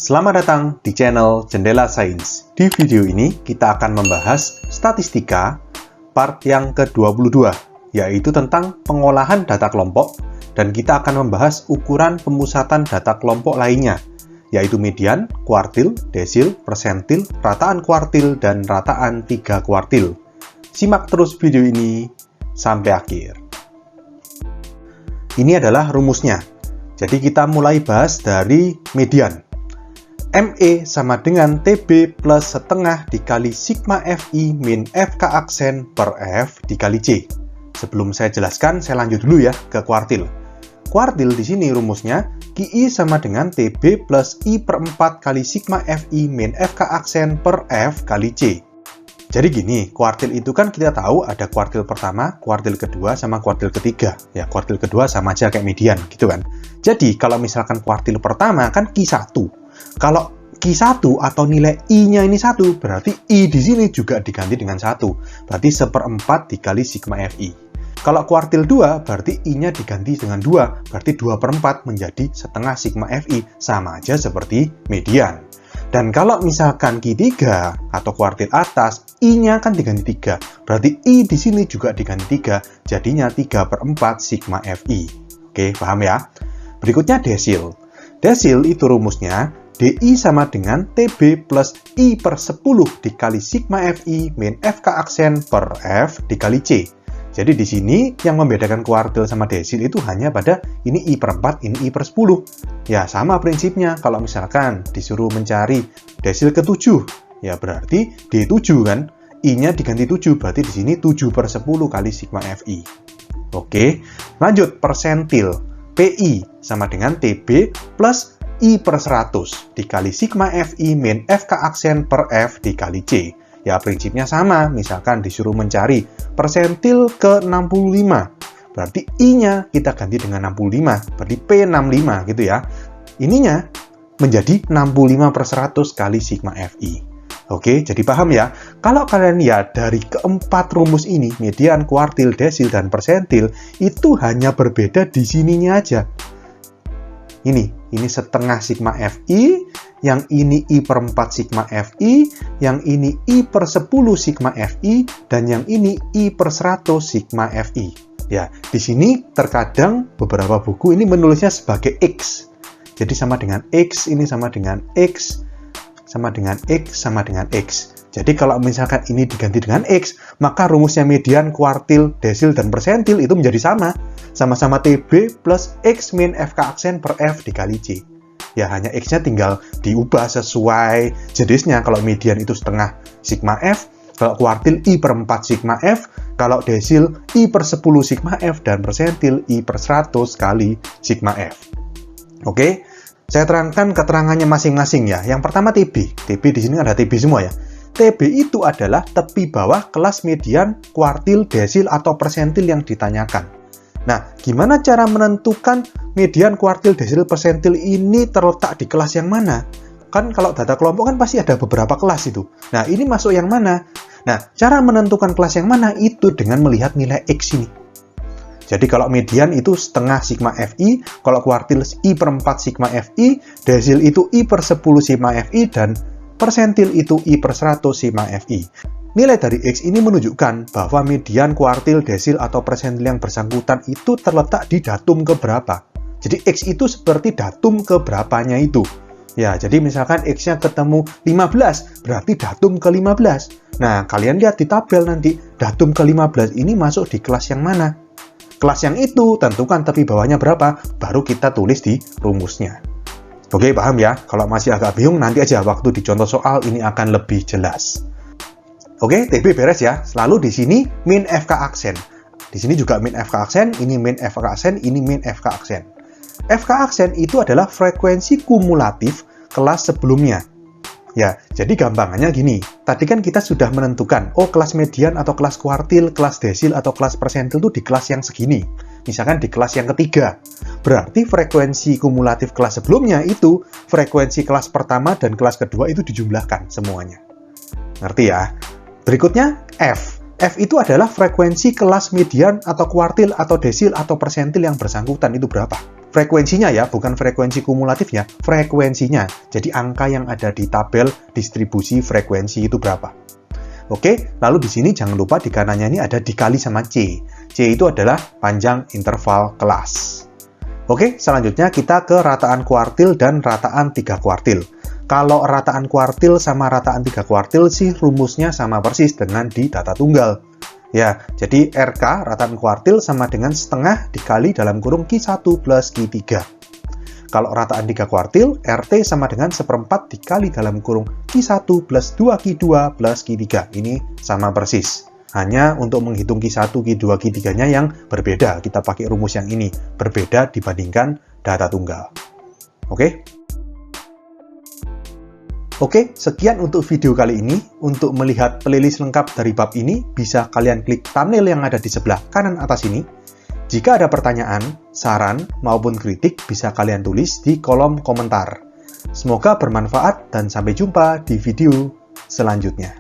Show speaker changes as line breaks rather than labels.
Selamat datang di channel Jendela Sains. Di video ini kita akan membahas statistika part yang ke-22, yaitu tentang pengolahan data kelompok, dan kita akan membahas ukuran pemusatan data kelompok lainnya, yaitu median, kuartil, desil, persentil, rataan kuartil, dan rataan 3 kuartil. Simak terus video ini sampai akhir. Ini adalah rumusnya. Jadi kita mulai bahas dari median. ME sama dengan TB plus setengah dikali sigma FI min FK aksen per F dikali C. Sebelum saya jelaskan, saya lanjut dulu ya ke kuartil. Kuartil di sini rumusnya QI sama dengan TB plus I per 4 kali sigma FI min FK aksen per F kali C. Jadi gini, kuartil itu kan kita tahu ada kuartil pertama, kuartil kedua, sama kuartil ketiga. Ya, kuartil kedua sama aja kayak median, gitu kan. Jadi, kalau misalkan kuartil pertama kan Q1. Kalau Q1 atau nilai I-nya ini 1, berarti I di sini juga diganti dengan 1. Berarti 1/4 dikali sigma FI. Kalau kuartil 2, berarti I-nya diganti dengan 2. Berarti 2/4 menjadi setengah sigma FI. Sama aja seperti median. Dan kalau misalkan Q3 atau kuartil atas, I-nya kan diganti 3. Berarti I di sini juga diganti 3. Jadinya 3/4 sigma FI. Oke, paham ya? Berikutnya desil. Desil itu rumusnya DI sama dengan TB plus I per 10 dikali sigma FI min FK aksen per F dikali C. Jadi di sini yang membedakan kuartil sama desil itu hanya pada ini I per 4, ini I per 10. Ya sama prinsipnya, kalau misalkan disuruh mencari desil ke-7, ya berarti D7 kan, I-nya diganti 7, berarti di sini 7 per 10 kali sigma FI. Oke, lanjut persentil. PI sama dengan TB plus I per 100 dikali sigma FI min FK aksen per F dikali C. Ya prinsipnya sama, misalkan disuruh mencari persentil ke 65, berarti I-nya kita ganti dengan 65, berarti P65 gitu ya. Ininya menjadi 65 per 100 kali sigma FI. Oke, jadi paham ya? Kalau kalian lihat dari keempat rumus ini, median, kuartil, desil, dan persentil, itu hanya berbeda di sininya aja. Ini setengah sigma FI, yang ini I per 4 sigma FI, yang ini I per 10 sigma FI, dan yang ini I per 100 sigma FI. Ya, di sini terkadang beberapa buku ini menulisnya sebagai X. Jadi sama dengan X, ini sama dengan X, sama dengan X, sama dengan X. Jadi kalau misalkan ini diganti dengan X, maka rumusnya median, kuartil, desil, dan persentil itu menjadi sama. Sama-sama TB plus X min FK aksen per F dikali C. Ya hanya X-nya tinggal diubah sesuai jenisnya. Kalau median itu setengah sigma F, kalau kuartil I per 4 sigma F, kalau desil I per 10 sigma F, dan persentil I per 100 kali sigma F. Oke, saya terangkan keterangannya masing-masing ya. Yang pertama TB. TB di sini ada TB semua ya. TB itu adalah tepi bawah kelas median, kuartil, desil, atau persentil yang ditanyakan. Nah, gimana cara menentukan median, kuartil, desil, persentil ini terletak di kelas yang mana? Kan kalau data kelompok kan pasti ada beberapa kelas itu. Nah, ini masuk yang mana? Nah, cara menentukan kelas yang mana itu dengan melihat nilai X ini. Jadi kalau median itu setengah sigma FI, kalau kuartil I per 4 sigma FI, desil itu I per 10 sigma FI, dan persentil itu I per 100 sigma FI. Nilai dari X ini menunjukkan bahwa median, kuartil, desil, atau persentil yang bersangkutan itu terletak di datum keberapa. Jadi X itu seperti datum keberapanya itu. Ya, jadi misalkan X-nya ketemu 15, berarti datum ke-15. Nah, kalian lihat di tabel nanti, datum ke-15 ini masuk di kelas yang mana? Kelas yang itu, tentukan tepi bawahnya berapa, baru kita tulis di rumusnya. Oke, paham ya? Kalau masih agak bingung, nanti aja waktu di contoh soal ini akan lebih jelas. Oke, TB beres ya. Lalu di sini min FK aksen. Di sini juga min FK aksen, ini min FK aksen, ini min FK aksen. FK aksen itu adalah frekuensi kumulatif kelas sebelumnya. Ya, jadi gampangannya gini. Tadi kan kita sudah menentukan, oh kelas median atau kelas kuartil, kelas desil atau kelas persentil itu di kelas yang segini. Misalkan di kelas yang ketiga. Berarti frekuensi kumulatif kelas sebelumnya itu frekuensi kelas pertama dan kelas kedua itu dijumlahkan semuanya. Ngerti ya? Berikutnya F. F itu adalah frekuensi kelas median atau kuartil atau desil atau persentil yang bersangkutan itu berapa. frekuensinya ya, bukan frekuensi kumulatifnya, frekuensinya. Jadi angka yang ada di tabel distribusi frekuensi itu berapa. Oke, lalu di sini jangan lupa di kanannya ini ada dikali sama C. C itu adalah panjang interval kelas. Oke, selanjutnya kita ke rataan kuartil dan rataan 3 kuartil. Kalau rataan kuartil sama rataan 3 kuartil sih rumusnya sama persis dengan di data tunggal. Ya, jadi RK, rataan kuartil, sama dengan setengah dikali dalam kurung Q1 plus Q3. Kalau rataan 3 kuartil, RT sama dengan seperempat dikali dalam kurung Q1 plus 2Q2 plus Q3. Ini sama persis. Hanya untuk menghitung Q1, Q2, Q3-nya yang berbeda. Kita pakai rumus yang ini. Berbeda dibandingkan data tunggal. Oke? Oke, sekian untuk video kali ini. Untuk melihat playlist lengkap dari bab ini, bisa kalian klik thumbnail yang ada di sebelah kanan atas ini. Jika ada pertanyaan, saran, maupun kritik, bisa kalian tulis di kolom komentar. Semoga bermanfaat dan sampai jumpa di video selanjutnya.